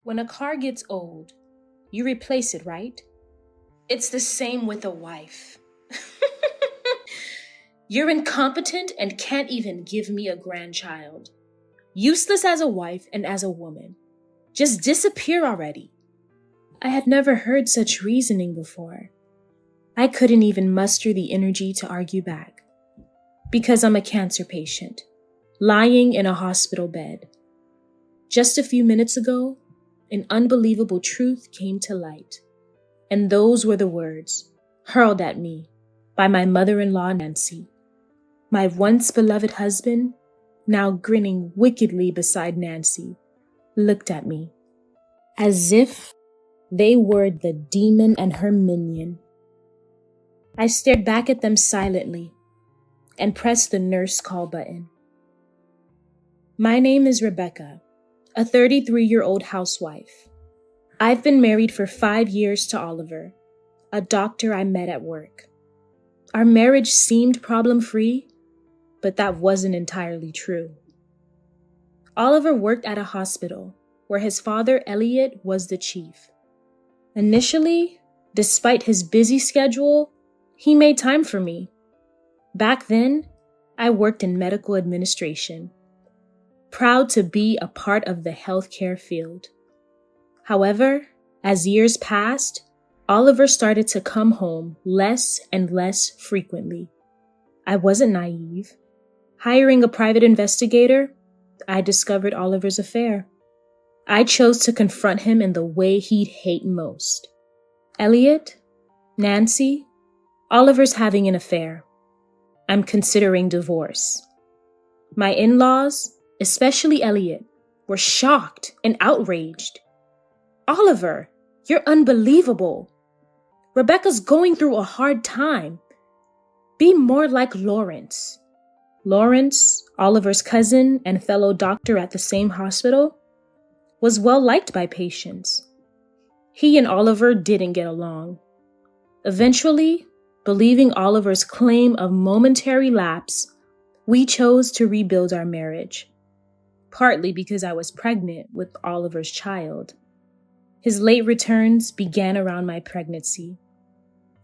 When a car gets old, you replace it, right? It's the same with a wife. You're incompetent and can't even give me a grandchild. Useless as a wife and as a woman. Just disappear already. I had never heard such reasoning before. I couldn't even muster the energy to argue back. Because I'm a cancer patient, lying in a hospital bed. Just a few minutes ago, an unbelievable truth came to light. And those were the words, hurled at me by my mother-in-law Nancy. My once beloved husband, now grinning wickedly beside Nancy, looked at me as if they were the demon and her minion. I stared back at them silently and pressed the nurse call button. My name is Rebecca, a 33-year-old housewife. I've been married for 5 years to Oliver, a doctor I met at work. Our marriage seemed problem-free, but that wasn't entirely true. Oliver worked at a hospital where his father, Elliot, was the chief. Initially, despite his busy schedule, he made time for me. Back then, I worked in medical administration, proud to be a part of the healthcare field. However, as years passed, Oliver started to come home less and less frequently. I wasn't naive. Hiring a private investigator, I discovered Oliver's affair. I chose to confront him in the way he'd hate most. Elliot, Nancy, Oliver's having an affair. I'm considering divorce. My in-laws, especially Elliot, were shocked and outraged. Oliver, you're unbelievable. Rebecca's going through a hard time. Be more like Lawrence. Lawrence, Oliver's cousin and fellow doctor at the same hospital, was well liked by patients. He and Oliver didn't get along. Eventually, believing Oliver's claim of momentary lapse, we chose to rebuild our marriage, partly because I was pregnant with Oliver's child. His late returns began around my pregnancy.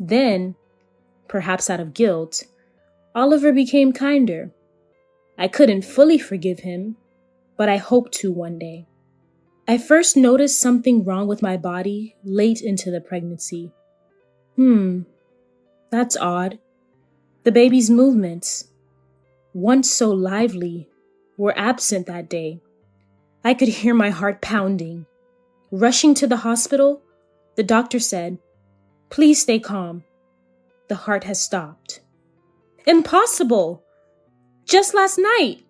Then, perhaps out of guilt, Oliver became kinder. I couldn't fully forgive him, but I hoped to one day. I first noticed something wrong with my body late into the pregnancy. That's odd. The baby's movements, once so lively, were absent that day. I could hear my heart pounding. Rushing to the hospital, the doctor said, "Please stay calm. The heart has stopped." Impossible! Just last night,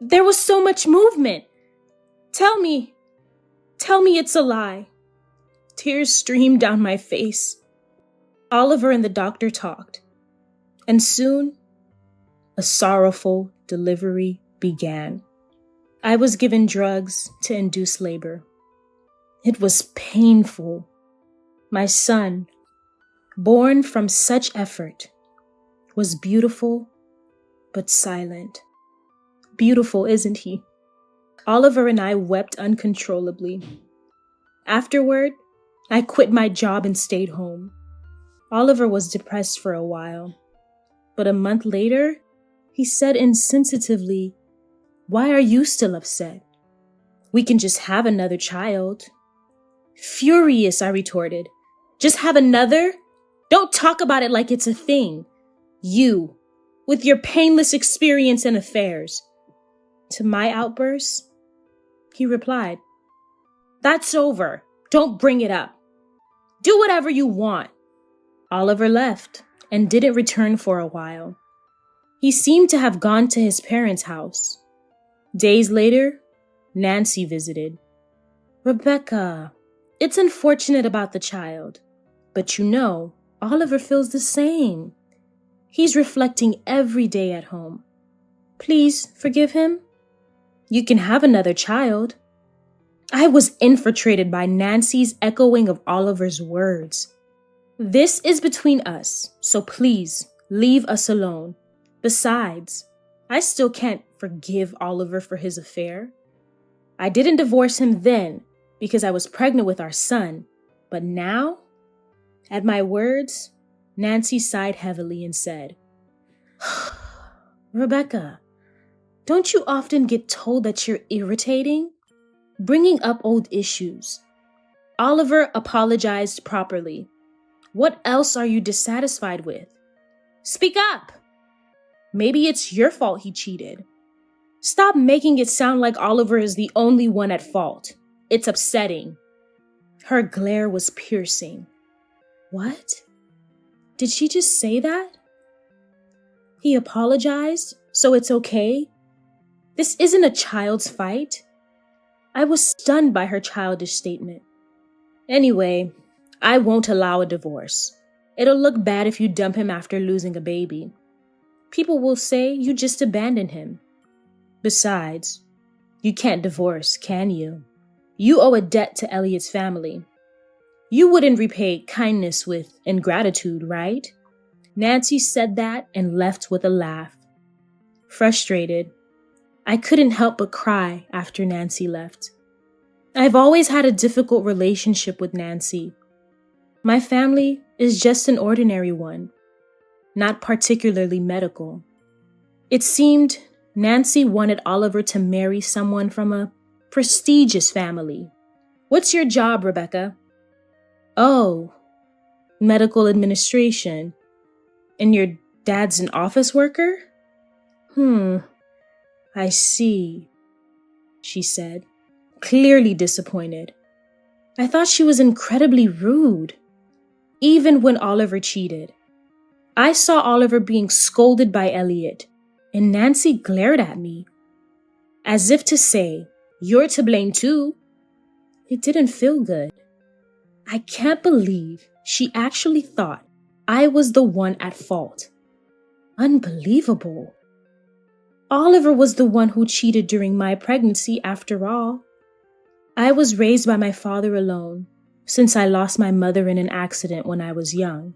there was so much movement. Tell me it's a lie. Tears streamed down my face. Oliver and the doctor talked, and soon, a sorrowful delivery began. I was given drugs to induce labor. It was painful. My son, born from such effort, was beautiful but silent. Beautiful, isn't he? Oliver and I wept uncontrollably. Afterward, I quit my job and stayed home. Oliver was depressed for a while, but a month later, he said insensitively, "Why are you still upset? We can just have another child." Furious, I retorted, "Just have another? Don't talk about it like it's a thing. You, with your painless experience in affairs." To my outburst, he replied, "That's over. Don't bring it up. Do whatever you want." Oliver left and didn't return for a while. He seemed to have gone to his parents' house. Days later, Nancy visited. "Rebecca, it's unfortunate about the child, but Oliver feels the same. He's reflecting every day at home. Please forgive him. You can have another child." I was infiltrated by Nancy's echoing of Oliver's words. "This is between us, so please leave us alone. Besides, I still can't forgive Oliver for his affair. I didn't divorce him then, because I was pregnant with our son. But now, at my words, Nancy sighed heavily and said, Rebecca, don't you often get told that you're irritating? Bringing up old issues. Oliver apologized properly. What else are you dissatisfied with? Speak up! Maybe it's your fault he cheated. Stop making it sound like Oliver is the only one at fault. It's upsetting. Her glare was piercing. What? Did she just say that? He apologized, so it's okay? This isn't a child's fight. I was stunned by her childish statement. Anyway, I won't allow a divorce. It'll look bad if you dump him after losing a baby. People will say you just abandoned him. Besides, you can't divorce, can you? You owe a debt to Elliot's family. You wouldn't repay kindness with ingratitude, right? Nancy said that and left with a laugh. Frustrated, I couldn't help but cry after Nancy left. I've always had a difficult relationship with Nancy. My family is just an ordinary one, not particularly medical. It seemed Nancy wanted Oliver to marry someone from a prestigious family. What's your job, Rebecca? Oh, medical administration. And your dad's an office worker? I see, she said, clearly disappointed. I thought she was incredibly rude, even when Oliver cheated. I saw Oliver being scolded by Elliot, and Nancy glared at me, as if to say, you're to blame too. It didn't feel good. I can't believe she actually thought I was the one at fault. Unbelievable. Oliver was the one who cheated during my pregnancy after all. I was raised by my father alone, since I lost my mother in an accident when I was young.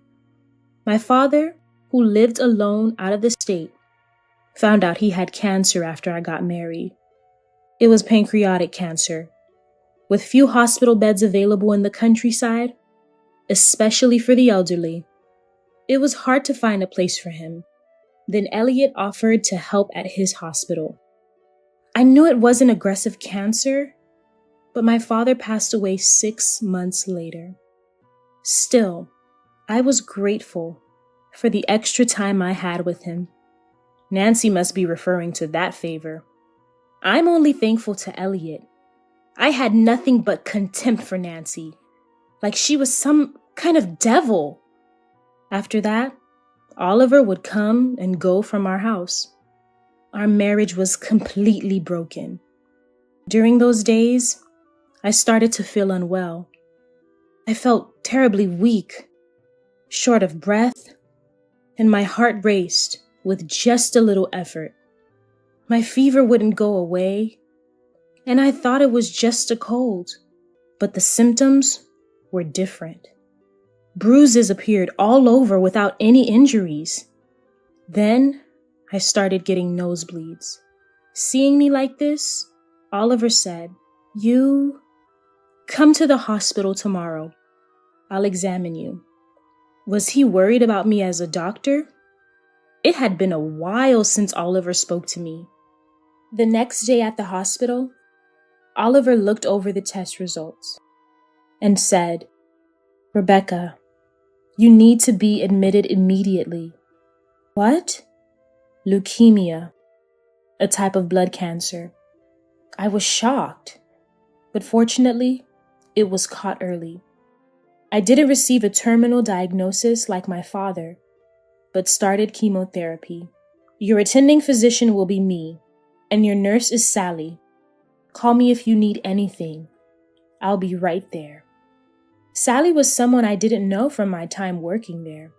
My father, who lived alone out of the state, found out he had cancer after I got married. It was pancreatic cancer. With few hospital beds available in the countryside, especially for the elderly, it was hard to find a place for him. Then Elliot offered to help at his hospital. I knew it wasn't aggressive cancer, but my father passed away 6 months later. Still, I was grateful for the extra time I had with him. Nancy must be referring to that favor. I'm only thankful to Elliot. I had nothing but contempt for Nancy, like she was some kind of devil. After that, Oliver would come and go from our house. Our marriage was completely broken. During those days, I started to feel unwell. I felt terribly weak, short of breath, and my heart raced with just a little effort. My fever wouldn't go away, and I thought it was just a cold, but the symptoms were different. Bruises appeared all over without any injuries. Then I started getting nosebleeds. Seeing me like this, Oliver said, "You come to the hospital tomorrow. I'll examine you." Was he worried about me as a doctor? It had been a while since Oliver spoke to me. The next day at the hospital, Oliver looked over the test results and said, "Rebecca, you need to be admitted immediately." What? Leukemia, a type of blood cancer. I was shocked, but fortunately, it was caught early. I didn't receive a terminal diagnosis like my father, but started chemotherapy. Your attending physician will be me, and your nurse is Sally. Call me if you need anything. I'll be right there. Sally was someone I didn't know from my time working there.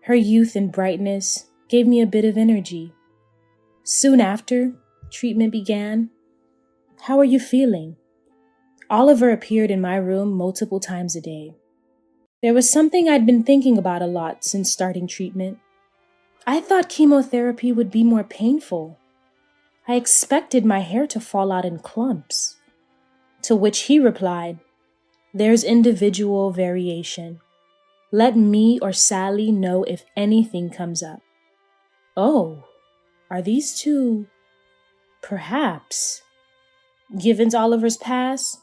Her youth and brightness gave me a bit of energy. Soon after, treatment began. How are you feeling? Oliver appeared in my room multiple times a day. There was something I'd been thinking about a lot since starting treatment. I thought chemotherapy would be more painful. I expected my hair to fall out in clumps. To which he replied, "There's individual variation. Let me or Sally know if anything comes up." Oh, are these two, perhaps? Given Oliver's past,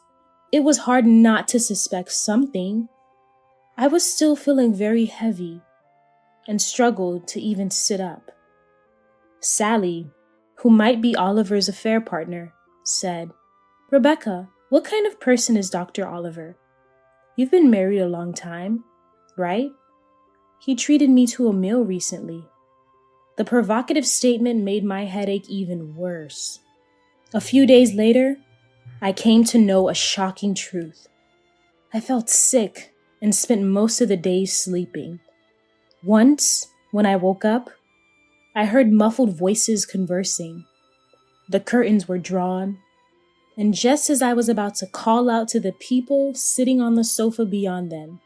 it was hard not to suspect something. I was still feeling very heavy and struggled to even sit up. Sally, who might be Oliver's affair partner, said, "Rebecca, what kind of person is Dr. Oliver? You've been married a long time, right? He treated me to a meal recently." The provocative statement made my headache even worse. A few days later, I came to know a shocking truth. I felt sick and spent most of the day sleeping. Once, when I woke up, I heard muffled voices conversing. The curtains were drawn, and just as I was about to call out to the people sitting on the sofa beyond them,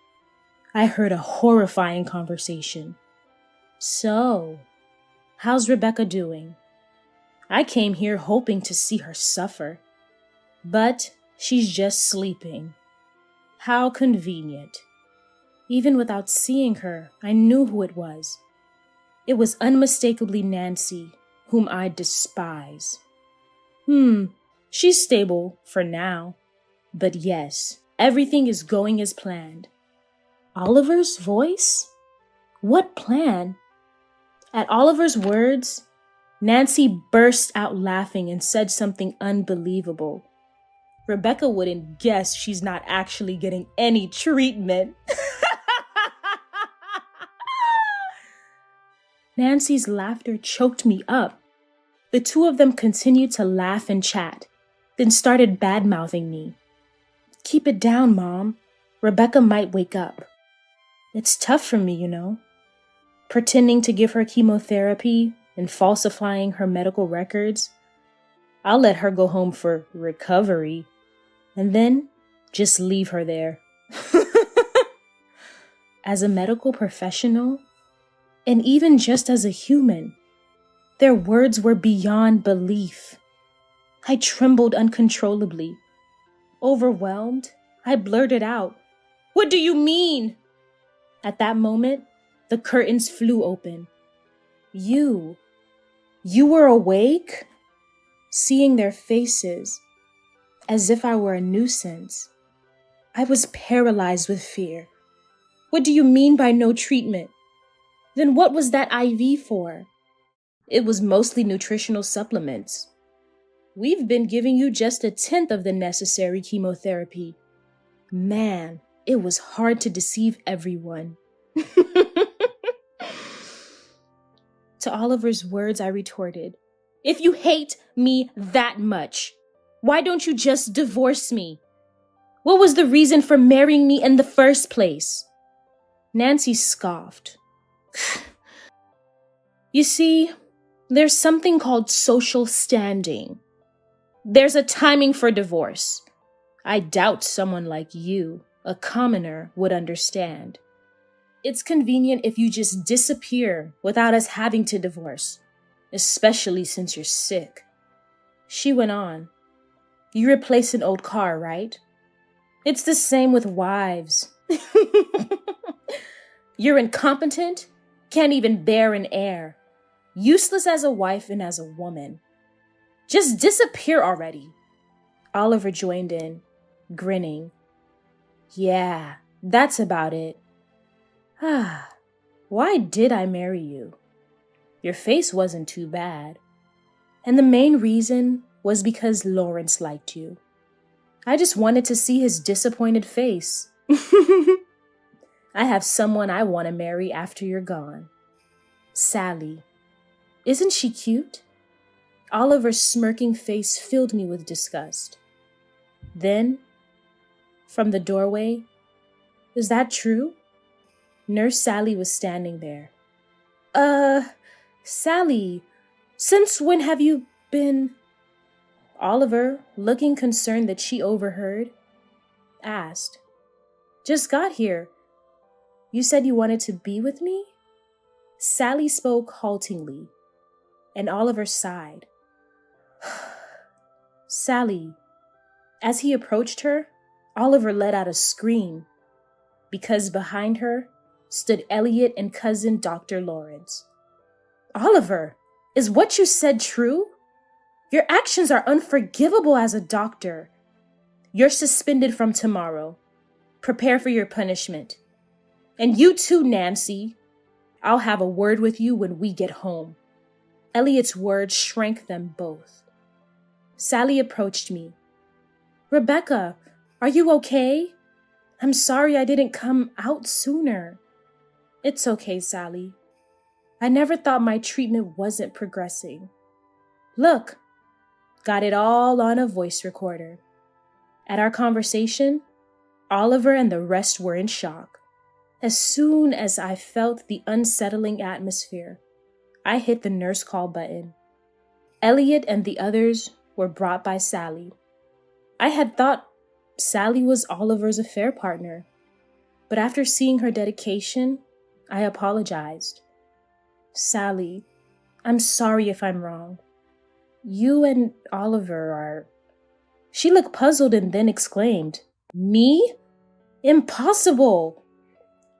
I heard a horrifying conversation. "So, how's Rebecca doing? I came here hoping to see her suffer, but she's just sleeping. How convenient." Even without seeing her, I knew who it was. It was unmistakably Nancy, whom I despise. She's stable for now. But yes, everything is going as planned. Oliver's voice? What plan? At Oliver's words, Nancy burst out laughing and said something unbelievable. Rebecca wouldn't guess she's not actually getting any treatment. Nancy's laughter choked me up. The two of them continued to laugh and chat, then started bad-mouthing me. "Keep it down, Mom. Rebecca might wake up." It's tough for me, pretending to give her chemotherapy and falsifying her medical records. I'll let her go home for recovery and then just leave her there. As a medical professional, and even just as a human, their words were beyond belief. I trembled uncontrollably. Overwhelmed, I blurted out, "What do you mean?" At that moment, the curtains flew open. You were awake?" Seeing their faces, as if I were a nuisance, I was paralyzed with fear. "What do you mean by no treatment? Then what was that IV for?" "It was mostly nutritional supplements. We've been giving you just a tenth of the necessary chemotherapy." Man, it was hard to deceive everyone. To Oliver's words, I retorted, "If you hate me that much, why don't you just divorce me? What was the reason for marrying me in the first place?" Nancy scoffed. "You see, there's something called social standing. There's a timing for divorce. I doubt someone like you, a commoner, would understand. It's convenient if you just disappear without us having to divorce, especially since you're sick." She went on, "You replace an old car, right? It's the same with wives. You're incompetent, can't even bear an heir, useless as a wife and as a woman. Just disappear already." Oliver joined in, grinning. "Yeah, that's about it. Why did I marry you? Your face wasn't too bad. And the main reason was because Lawrence liked you. I just wanted to see his disappointed face. I have someone I want to marry after you're gone. Sally. Isn't she cute?" Oliver's smirking face filled me with disgust. Then, from the doorway, "Is that true?" Nurse Sally was standing there. Sally, since when have you been—" Oliver, looking concerned that she overheard, asked, "Just got here. You said you wanted to be with me?" Sally spoke haltingly, and Oliver sighed. "Sally, As he approached her, Oliver let out a scream because behind her stood Elliot and cousin Dr. Lawrence. Oliver, is what you said true? Your actions are unforgivable as a doctor. You're suspended from tomorrow. Prepare for your punishment. And you too, Nancy. I'll have a word with you when we get home. Elliot's words shrank them both. Sally approached me. Rebecca, are you okay? I'm sorry I didn't come out sooner. It's okay, Sally. I never thought my treatment wasn't progressing. Look, got it all on a voice recorder. At our conversation, Oliver and the rest were in shock. As soon as I felt the unsettling atmosphere, I hit the nurse call button. Elliot and the others were brought by Sally. I had thought Sally was Oliver's affair partner, but after seeing her dedication, I apologized. Sally, I'm sorry if I'm wrong. You and Oliver are... She looked puzzled and then exclaimed, Me? Impossible!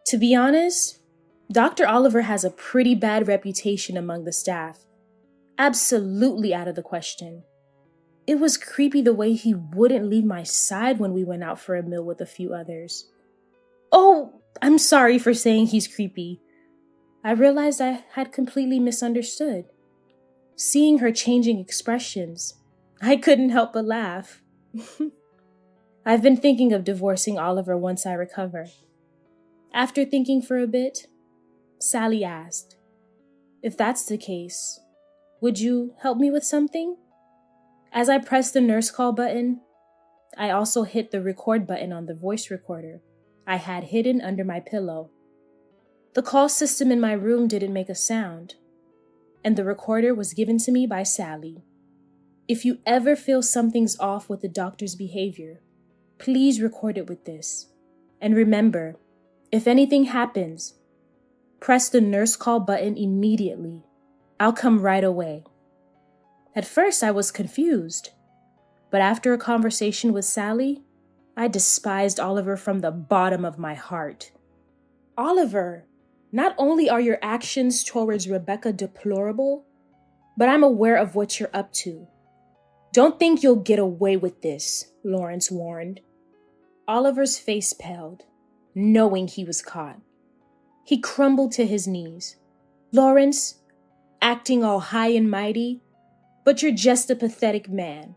To be honest, Dr. Oliver has a pretty bad reputation among the staff. Absolutely out of the question. It was creepy the way he wouldn't leave my side when we went out for a meal with a few others. Oh, I'm sorry for saying he's creepy. I realized I had completely misunderstood. Seeing her changing expressions, I couldn't help but laugh. I've been thinking of divorcing Oliver once I recover. After thinking for a bit, Sally asked, If that's the case, would you help me with something? As I pressed the nurse call button, I also hit the record button on the voice recorder I had hidden under my pillow. The call system in my room didn't make a sound, and the recorder was given to me by Sally. If you ever feel something's off with the doctor's behavior, please record it with this. And remember, if anything happens, press the nurse call button immediately. I'll come right away. At first, I was confused, but after a conversation with Sally, I despised Oliver from the bottom of my heart. Oliver, not only are your actions towards Rebecca deplorable, but I'm aware of what you're up to. Don't think you'll get away with this, Lawrence warned. Oliver's face paled, knowing he was caught. He crumbled to his knees. Lawrence, acting all high and mighty, but you're just a pathetic man.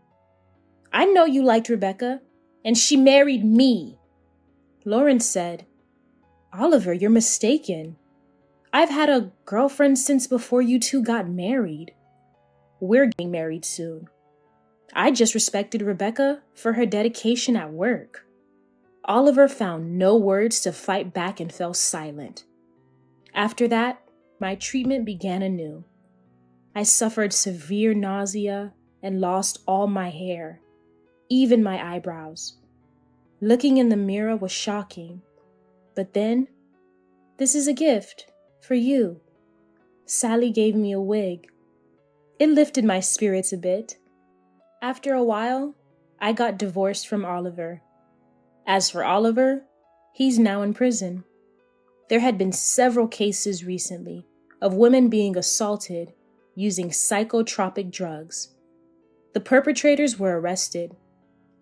I know you liked Rebecca, and she married me. Lawrence said, Oliver, you're mistaken. I've had a girlfriend since before you two got married. We're getting married soon. I just respected Rebecca for her dedication at work. Oliver found no words to fight back and fell silent. After that, my treatment began anew. I suffered severe nausea and lost all my hair, even my eyebrows. Looking in the mirror was shocking. But then, this is a gift for you. Sally gave me a wig. It lifted my spirits a bit. After a while, I got divorced from Oliver. As for Oliver, he's now in prison. There had been several cases recently of women being assaulted using psychotropic drugs. The perpetrators were arrested,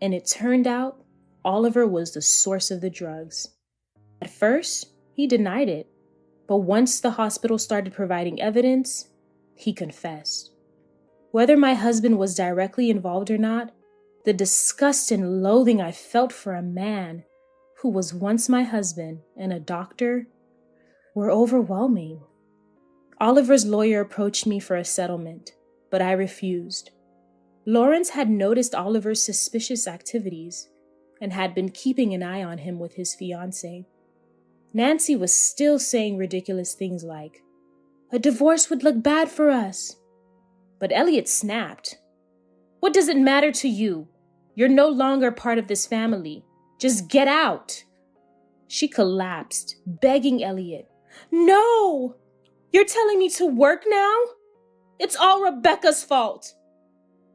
and it turned out Oliver was the source of the drugs. At first, he denied it, but once the hospital started providing evidence, he confessed. Whether my husband was directly involved or not, the disgust and loathing I felt for a man who was once my husband and a doctor were overwhelming. Oliver's lawyer approached me for a settlement, but I refused. Lawrence had noticed Oliver's suspicious activities and had been keeping an eye on him with his fiancée. Nancy was still saying ridiculous things like, "A divorce would look bad for us." But Elliot snapped. "What does it matter to you? You're no longer part of this family. Just get out." She collapsed, begging Elliot, "No! You're telling me to work now? It's all Rebecca's fault."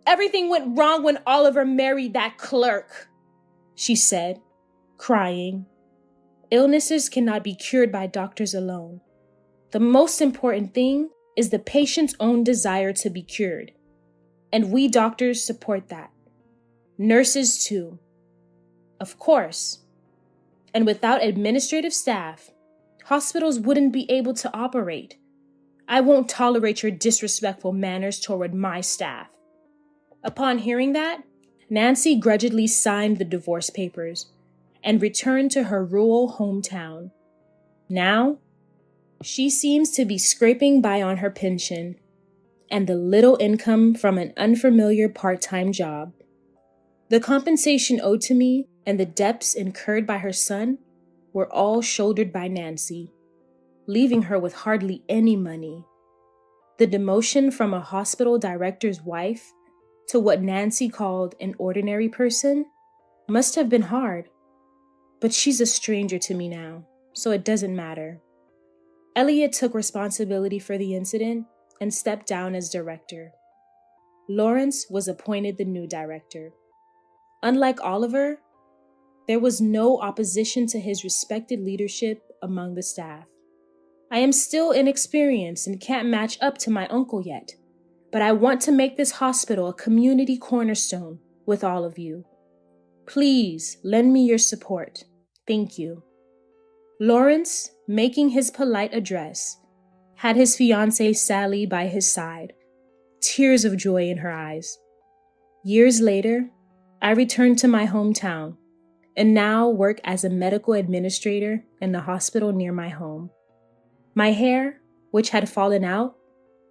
Everything went wrong when Oliver married that clerk, she said, crying. Illnesses cannot be cured by doctors alone. The most important thing is the patient's own desire to be cured. And we doctors support that. Nurses too. Of course. And without administrative staff, hospitals wouldn't be able to operate. I won't tolerate your disrespectful manners toward my staff. Upon hearing that, Nancy grudgingly signed the divorce papers and returned to her rural hometown. Now, she seems to be scraping by on her pension and the little income from an unfamiliar part-time job. The compensation owed to me and the debts incurred by her son were all shouldered by Nancy, leaving her with hardly any money. The demotion from a hospital director's wife to what Nancy called an ordinary person must have been hard. But she's a stranger to me now, so it doesn't matter. Elliot took responsibility for the incident and stepped down as director. Lawrence was appointed the new director. Unlike Oliver, there was no opposition to his respected leadership among the staff. I am still inexperienced and can't match up to my uncle yet, but I want to make this hospital a community cornerstone with all of you. Please lend me your support. Thank you. Lawrence, making his polite address, had his fiancée Sally by his side, tears of joy in her eyes. Years later, I returned to my hometown and now work as a medical administrator in the hospital near my home. My hair, which had fallen out,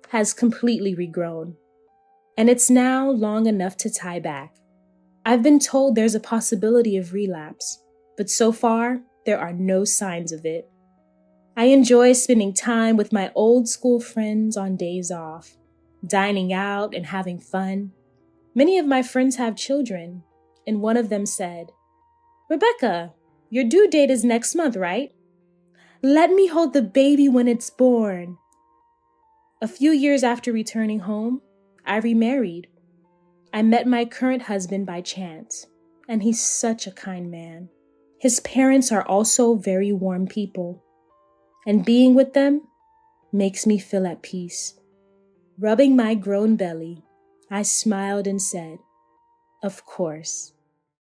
has completely regrown, and it's now long enough to tie back. I've been told there's a possibility of relapse, but so far, there are no signs of it. I enjoy spending time with my old school friends on days off, dining out and having fun. Many of my friends have children, and one of them said, "Rebecca, your due date is next month, right? Let me hold the baby when it's born." A few years after returning home, I remarried. I met my current husband by chance, and he's such a kind man. His parents are also very warm people, and being with them makes me feel at peace. Rubbing my grown belly, I smiled and said, "Of course."